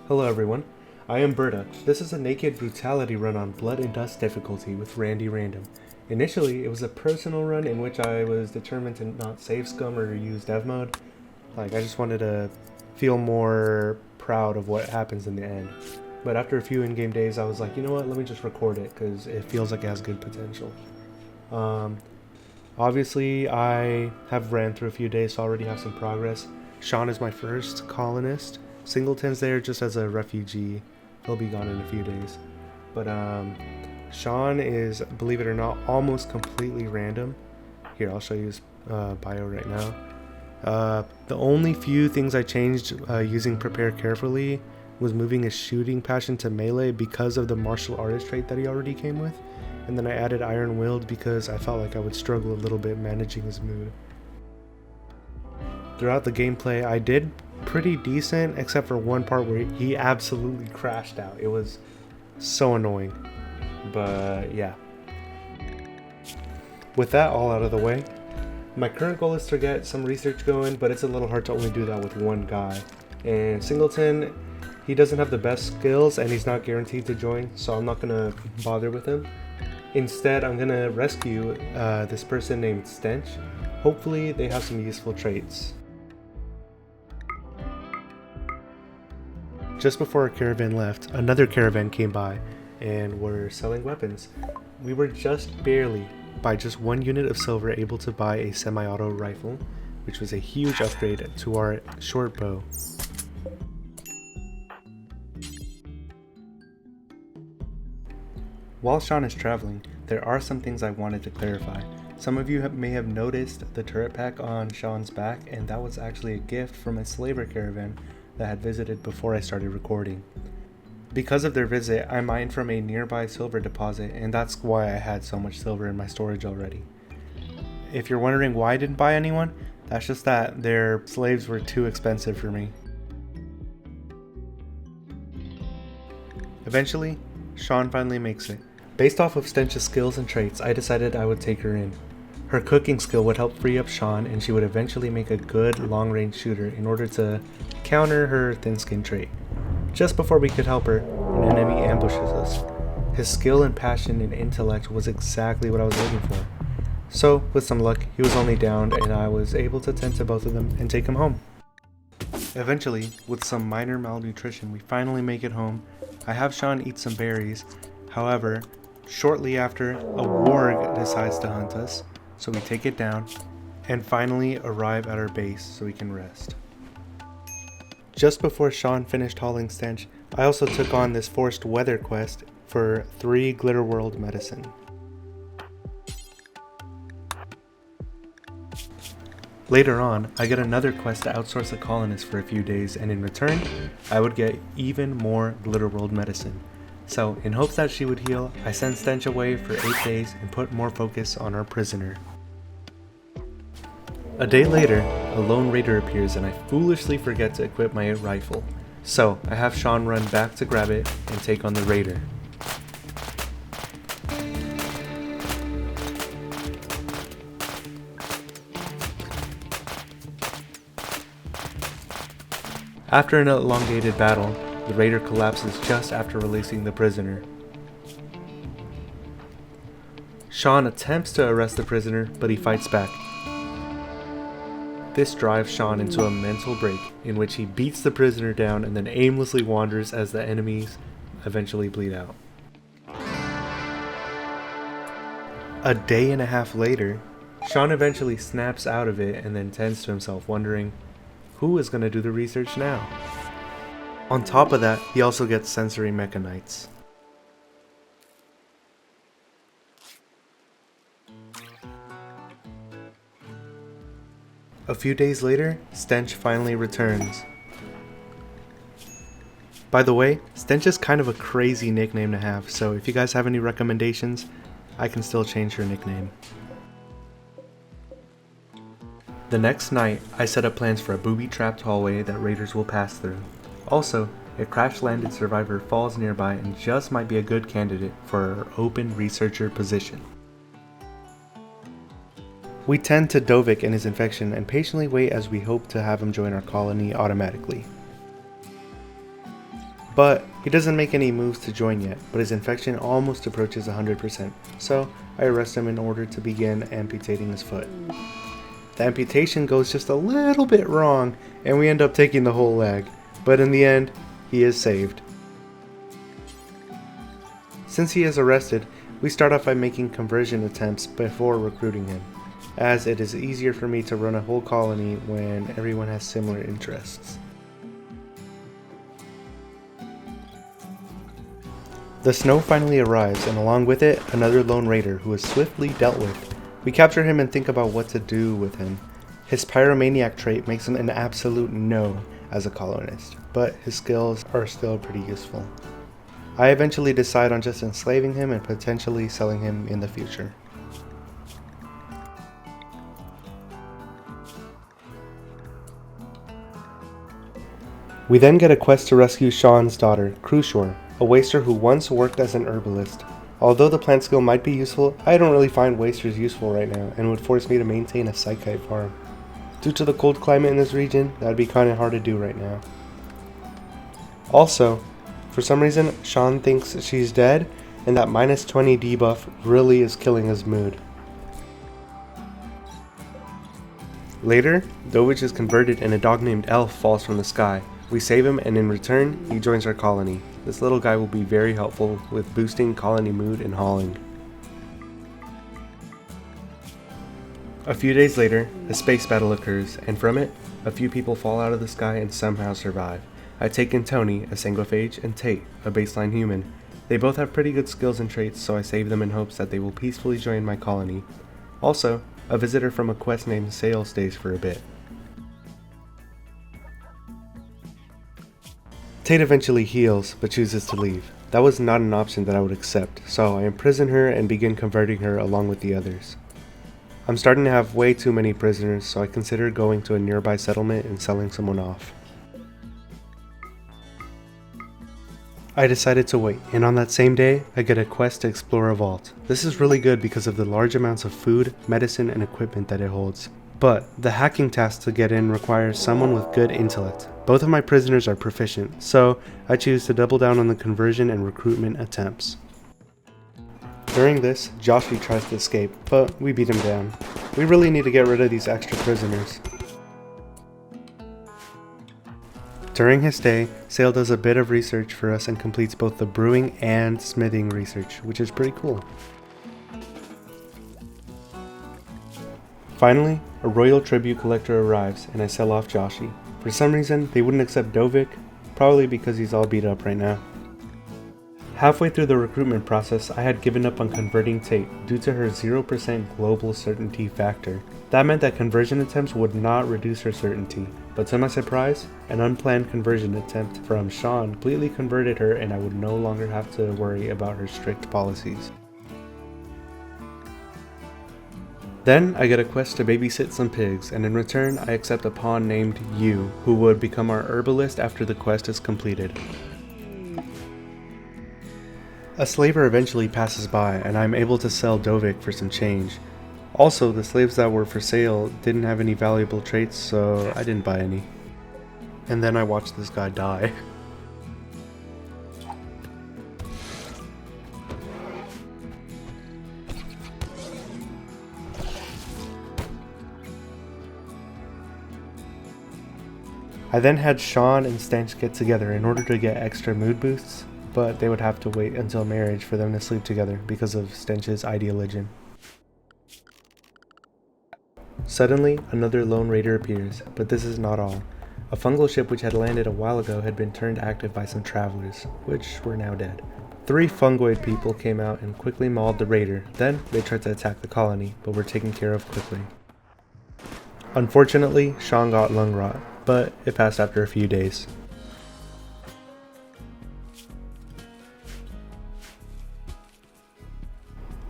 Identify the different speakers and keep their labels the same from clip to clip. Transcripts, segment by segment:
Speaker 1: Hello everyone, I am Berta. This is a Naked Brutality run on Blood and Dust difficulty with Randy Random. Initially, it was a personal run in which I was determined to not save scum or use dev mode. I just wanted to feel more proud of what happens in the end. But after a few in-game days, I was like, you know what, let me just record it because it feels like it has good potential. Obviously, I have ran through a few days, so I already have some progress. Sean is my first colonist. Singleton's there just as a refugee. He'll be gone in a few days. But Sean is, believe it or not, almost completely random. Here, I'll show you his bio right now. The only few things I changed using Prepare Carefully was moving his shooting passion to melee because of the martial artist trait that he already came with. And then I added Iron Willed because I felt like I would struggle a little bit managing his mood. Throughout the gameplay, I did pretty decent, except for one part where he absolutely crashed out. It was so annoying. But yeah. With that all out of the way, my current goal is to get some research going, but it's a little hard to only do that with one guy. And Singleton, he doesn't have the best skills and he's not guaranteed to join, so I'm not gonna bother with him. Instead, I'm gonna rescue this person named Stench. Hopefully they have some useful traits. Just before our caravan left, another caravan came by and were selling weapons. We were just barely, by just 1 unit of silver, able to buy a semi-auto rifle, which was a huge upgrade to our short bow. While Sean is traveling, there are some things I wanted to clarify. Some of you may have noticed the turret pack on Sean's back, and that was actually a gift from a slaver caravan that had visited before I started recording. Because of their visit, I mined from a nearby silver deposit, and that's why I had so much silver in my storage already. If you're wondering why I didn't buy anyone, that's just that their slaves were too expensive for me. Eventually, Sean finally makes it. Based off of Stench's skills and traits, I decided I would take her in. Her cooking skill would help free up Sean, and she would eventually make a good long-range shooter in order to counter her thin-skin trait. Just before we could help her, an enemy ambushes us. His skill and passion and intellect was exactly what I was looking for. So, with some luck, he was only downed and I was able to tend to both of them and take him home. Eventually, with some minor malnutrition, we finally make it home. I have Sean eat some berries. However, shortly after, a warg decides to hunt us, so we take it down and finally arrive at our base so we can rest. Just before Sean finished hauling Stench, I also took on this forced weather quest for 3 Glitter World medicine. Later on, I get another quest to outsource a colonist for a few days, and in return, I would get even more Glitter World medicine. So, in hopes that she would heal, I sent Stench away for 8 days and put more focus on our prisoner. A day later, a lone raider appears and I foolishly forget to equip my rifle. So, I have Sean run back to grab it and take on the raider. After an elongated battle, the raider collapses just after releasing the prisoner. Sean attempts to arrest the prisoner, but he fights back. This drives Sean into a mental break in which he beats the prisoner down and then aimlessly wanders as the enemies eventually bleed out. A day and a half later, Sean eventually snaps out of it and then tends to himself, wondering, who is going to do the research now? On top of that, he also gets sensory mechanites. A few days later, Stench finally returns. By the way, Stench is kind of a crazy nickname to have, so if you guys have any recommendations, I can still change her nickname. The next night, I set up plans for a booby-trapped hallway that raiders will pass through. Also, a crash-landed survivor falls nearby and just might be a good candidate for our open researcher position. We tend to Dovik and his infection and patiently wait as we hope to have him join our colony automatically. But he doesn't make any moves to join yet, but his infection almost approaches 100%, so I arrest him in order to begin amputating his foot. The amputation goes just a little bit wrong, and we end up taking the whole leg, but in the end, he is saved. Since he is arrested, we start off by making conversion attempts before recruiting him, as it is easier for me to run a whole colony when everyone has similar interests. The snow finally arrives, and along with it, another lone raider who is swiftly dealt with. We capture him and think about what to do with him. His pyromaniac trait makes him an absolute no as a colonist, but his skills are still pretty useful. I eventually decide on just enslaving him and potentially selling him in the future. We then get a quest to rescue Sean's daughter, Crucior, a waster who once worked as an herbalist. Although the plant skill might be useful, I don't really find wasters useful right now and would force me to maintain a Sci-Fi farm. Due to the cold climate in this region, that would be kinda hard to do right now. Also, for some reason, Sean thinks she's dead, and that minus 20 debuff really is killing his mood. Later, Dovich is converted and a dog named Elf falls from the sky. We save him, and in return, he joins our colony. This little guy will be very helpful with boosting colony mood and hauling. A few days later, a space battle occurs, and from it, a few people fall out of the sky and somehow survive. I take in Tony, a sanguiphage, and Tate, a baseline human. They both have pretty good skills and traits, so I save them in hopes that they will peacefully join my colony. Also, a visitor from a quest named Sale stays for a bit. Tate eventually heals, but chooses to leave. That was not an option that I would accept, so I imprison her and begin converting her along with the others. I'm starting to have way too many prisoners, so I consider going to a nearby settlement and selling someone off. I decided to wait, and on that same day, I get a quest to explore a vault. This is really good because of the large amounts of food, medicine, and equipment that it holds. But the hacking task to get in requires someone with good intellect. Both of my prisoners are proficient, so I choose to double down on the conversion and recruitment attempts. During this, Joshi tries to escape, but we beat him down. We really need to get rid of these extra prisoners. During his stay, Sale does a bit of research for us and completes both the brewing and smithing research, which is pretty cool. Finally, a royal tribute collector arrives and I sell off Joshi. For some reason, they wouldn't accept Dovich, probably because he's all beat up right now. Halfway through the recruitment process, I had given up on converting Tate due to her 0% global certainty factor. That meant that conversion attempts would not reduce her certainty, but to my surprise, an unplanned conversion attempt from Sean completely converted her and I would no longer have to worry about her strict policies. Then I get a quest to babysit some pigs, and in return I accept a pawn named Yu, who would become our herbalist after the quest is completed. A slaver eventually passes by, and I am able to sell Dovich for some change. Also, the slaves that were for sale didn't have any valuable traits, so I didn't buy any. And then I watched this guy die. I then had Sean and Stench get together in order to get extra mood boosts, but they would have to wait until marriage for them to sleep together because of Stench's ideology. Suddenly, another lone raider appears, but this is not all. A fungal ship which had landed a while ago had been turned active by some travelers, which were now dead. 3 fungoid people came out and quickly mauled the raider, then they tried to attack the colony, but were taken care of quickly. Unfortunately, Sean got lung rot, but it passed after a few days.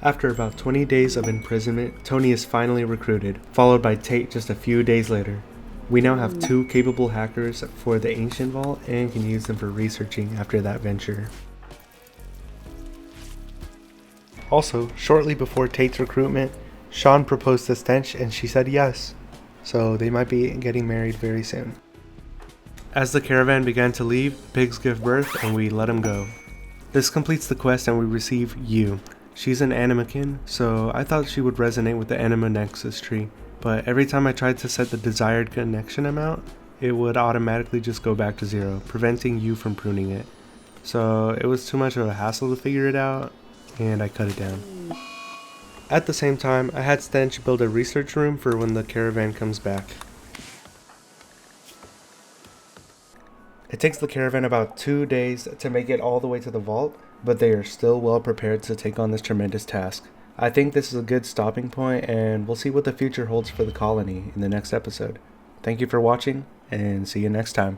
Speaker 1: After about 20 days of imprisonment, Tony is finally recruited, followed by Tate just a few days later. We now have 2 capable hackers for the Ancient Vault and can use them for researching after that venture. Also, shortly before Tate's recruitment, Sean proposed to Stench and she said yes, so they might be getting married very soon. As the caravan began to leave, pigs give birth and we let them go. This completes the quest and we receive Yu. She's an animakin, so I thought she would resonate with the Anima Nexus tree, but every time I tried to set the desired connection amount, it would automatically just go back to 0, preventing you from pruning it. So it was too much of a hassle to figure it out, and I cut it down. At the same time, I had Stench build a research room for when the caravan comes back. It takes the caravan about 2 days to make it all the way to the vault, but they are still well prepared to take on this tremendous task. I think this is a good stopping point, and we'll see what the future holds for the colony in the next episode. Thank you for watching, and see you next time.